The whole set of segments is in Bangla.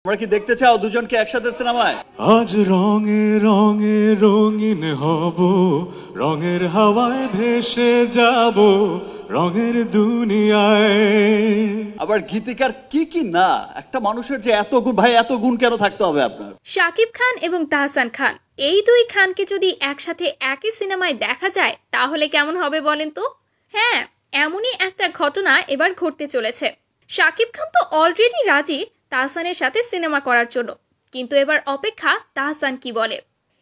তোমরা কি দেখতে চাও দুজনকে একসাথে সিনেমায়? আজ রঙে রঙে রঙিন হব, রঙের হাওয়ায় ভেসে যাব, রঙের দুনিয়ায়। আবার গীতিকার কি কি না, একটা মানুষের যে এত গুণ, ভাই এত গুণ কেন থাকতে হবে আপনার? শাকিব খান এবং তাহসান খান, এই দুই খানকে যদি একসাথে একই সিনেমায় দেখা যায় তাহলে কেমন হবে বলেন তো? হ্যাঁ, এমনই একটা ঘটনা এবার ঘটতে চলেছে। শাকিব খান তো অলরেডি রাজি তাহসানের সাথে সিনেমা করার জন্য, কিন্তু এবার অপেক্ষা তাহসান কি বলে।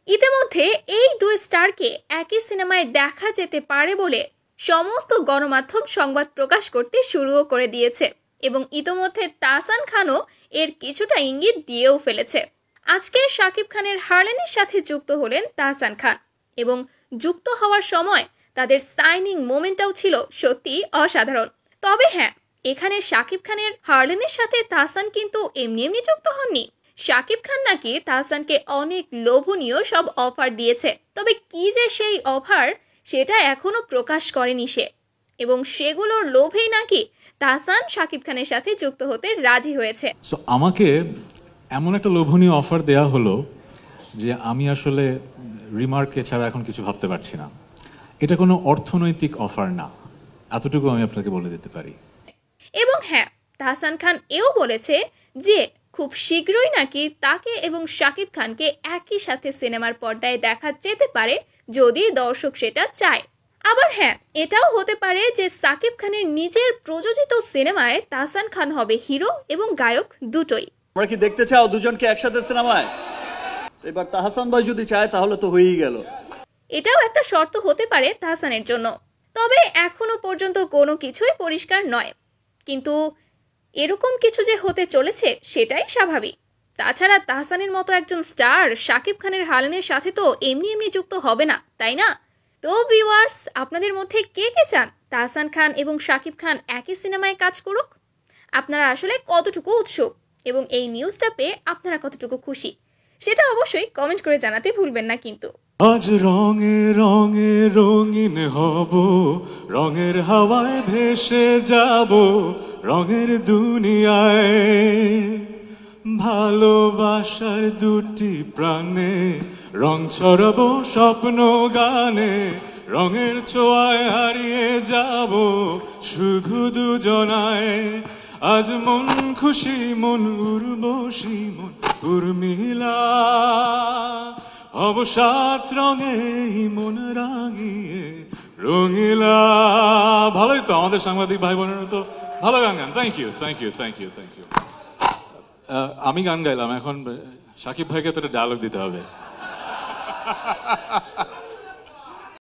ইতিমধ্যে এই দুই স্টারকে একই সিনেমায় দেখা যেতে পারে বলে সমস্ত গণমাধ্যম সংবাদ প্রকাশ করতে শুরুও করে দিয়েছে এবং ইতোমধ্যে তাহসান খানও এর কিছুটা ইঙ্গিত দিয়েও ফেলেছে। আজকে শাকিব খানের হারলেনের সাথে যুক্ত হলেন তাহসান খান এবং যুক্ত হওয়ার সময় তাদের সাইনিং মোমেন্টটাও ছিল সত্যি অসাধারণ। তবে হ্যাঁ, এখানে শাকিব খানের হারলেনের সাথে তাহসান কিন্তু এমনি এমনি যুক্ত হননি। শাকিব খান নাকি তাহসানকে অনেক লোভনীয় সব অফার দিয়েছে, তবে কি যে সেই অফার সেটা এখনো প্রকাশ করেনি সে, এবং সেগুলোর লোভেই নাকি তাহসান শাকিব খানের সাথে যুক্ত হতে রাজি হয়েছে। সো আমাকে এমন একটা লোভনীয় অফার দেয়া হলো যে আমি আসলে রিমার্কে ছাড়া এখন কিছু ভাবতে পারছি না। এটা কোনো অর্থনৈতিক অফার না, এতটুকু আমি আপনাকে বলে দিতে পারি। এবং হ্যাঁ, তাহসান খান এও বলেছে যে খুব শীঘ্রই নাকি তাকে এবং শাকিব খানকে একই সাথে সিনেমার পর্দায় দেখা যেতে পারে যদি দর্শক সেটা চায়। আবার হ্যাঁ, এটাও হতে পারে যে শাকিব খানের নিজের প্রযোজিত সিনেমায় তাহসান খান হবে হিরো এবং গায়ক দুটোই। তোমরা কি দেখতে চাও দুজনকে একসাথে সিনেমায়? এবার তাহসান ভাই যদি চায় তাহলে তো হয়েই গেল। এটাও একটা শর্ত হতে পারে তাহসানের জন্য, তবে এখনো পর্যন্ত কোনো কিছুই পরিষ্কার নয়। কিন্তু এরকম কিছু যে হতে চলেছে সেটাই স্বাভাবিক। তাছাড়া তাহসানের মতো একজন স্টার শাকিব খানের হারলেনের সাথে তো এমনি এমনি যুক্ত হবে না, তাই না? তো ভিউয়ার্স, আপনাদের মধ্যে কে কে চান তাহসান খান এবং শাকিব খান একই সিনেমায় কাজ করুক? আপনারা আসলে কতটুকু উৎসুক এবং এই নিউজটা পেয়ে আপনারা কতটুকু খুশি সেটা অবশ্যই কমেন্ট করে জানাতে ভুলবেন না কিন্তু। আজ রঙে রঙে রঙিন হব, রঙের হাওয়ায় ভেসে যাব, রঙের দুনিয়ায়। ভালোবাসার দুটি প্রাণে রং ছড়াবো স্বপ্ন গানে, রঙের ছোঁয়ায় হারিয়ে যাব শুধু দুজনায়। আজ মন খুশি মন উর্বশী মন উর্মিলা, অবসাদ রঙে মন রাঙিয়ে রঙিলা। ভালোই তো, আমাদের সাংবাদিক ভাই বোনেরা তো ভালো গান গান। Thank you thank you thank you thank you. আমি গান গাইলাম, এখন সাকিব ভাইকে তো একটা ডায়লগ দিতে হবে।